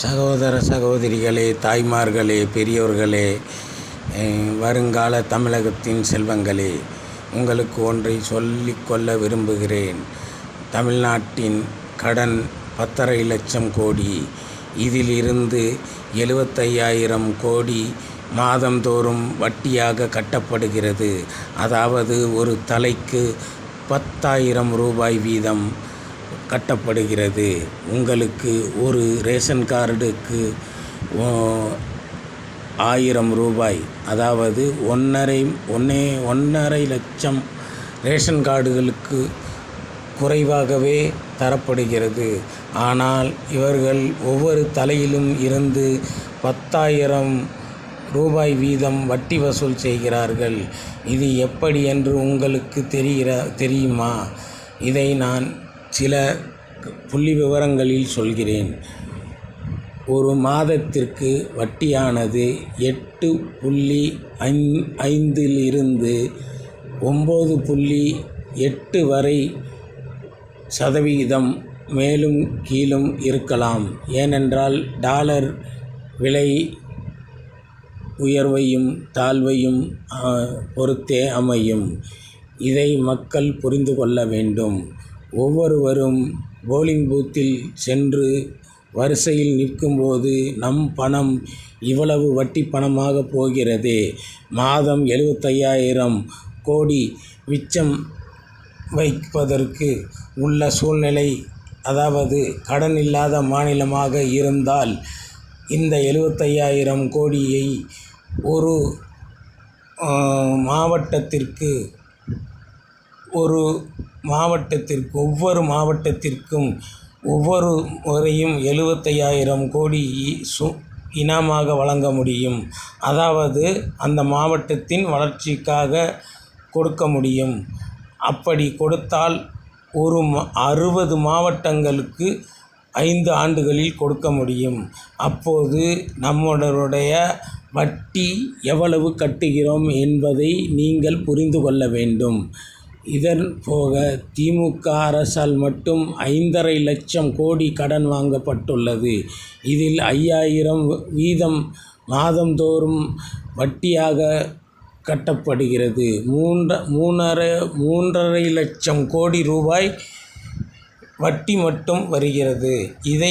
சகோதர சகோதரிகளே, தாய்மார்களே, பெரியோர்களே, வருங்கால தமிழகத்தின் செல்வங்களே, உங்களுக்கு ஒன்றை சொல்லிக்கொள்ள விரும்புகிறேன். தமிழ்நாட்டின் கடன் 10,5 லட்சம் கோடி. இதிலிருந்து 75,000 கோடி மாதந்தோறும் வட்டியாக கட்டப்படுகிறது. அதாவது ஒரு தலைக்கு 10,000 ரூபாய் வீதம் கட்டப்படுகிறது. உங்களுக்கு ஒரு ரேஷன் கார்டுக்கு 1,000 ரூபாய், அதாவது 1.5 லட்சம் ரேஷன் கார்டுகளுக்கு குறைவாகவே தரப்படுகிறது. ஆனால் இவர்கள் ஒவ்வொரு தலையிலும் இருந்து 10,000 ரூபாய் வீதம் வட்டி வசூல் செய்கிறார்கள். இது எப்படி என்று உங்களுக்கு தெரியுமா? இதை நான் சில புள்ளி விவரங்களில் சொல்கிறேன். ஒரு மாதத்திற்கு வட்டியானது 8.5 இலிருந்து 9.8 வரை சதவிகிதம் மேலும் கீழும் இருக்கலாம். ஏனென்றால் டாலர் விலை உயர்வையும் தாழ்வையும் பொறுத்தே அமையும். இதை மக்கள் புரிந்து கொள்ள வேண்டும். ஒவ்வொருவரும் போலிங் பூத்தில் சென்று வரிசையில் நிற்கும்போது நம் பணம் இவ்வளவு வட்டி பணமாக போகிறதே, மாதம் 75,000 கோடி மிச்சம் வைப்பதற்கு உள்ள சூழ்நிலை, அதாவது கடன் இல்லாத மாநிலமாக இருந்தால் இந்த 75,000 கோடியை ஒரு ஒவ்வொரு மாவட்டத்திற்கும் ஒவ்வொரு முறையும் 75,000 கோடி இனாமாக வழங்க முடியும். அதாவது அந்த மாவட்டத்தின் வளர்ச்சிக்காக கொடுக்க முடியும். அப்படி கொடுத்தால் ஒரு 60 மாவட்டங்களுக்கு 5 ஆண்டுகளில் கொடுக்க முடியும். அப்போது நம்மளுடைய வட்டி எவ்வளவு கட்டுகிறோம் என்பதை நீங்கள் புரிந்து கொள்ள வேண்டும். இதன் போக திமுக அரசால் மட்டும் 5.5 லட்சம் கோடி கடன் வாங்கப்பட்டுள்ளது. இதில் 5,000 வீதம் மாதந்தோறும் வட்டியாக கட்டப்படுகிறது. 3.5 லட்சம் கோடி ரூபாய் வட்டி மட்டும் வருகிறது. இதை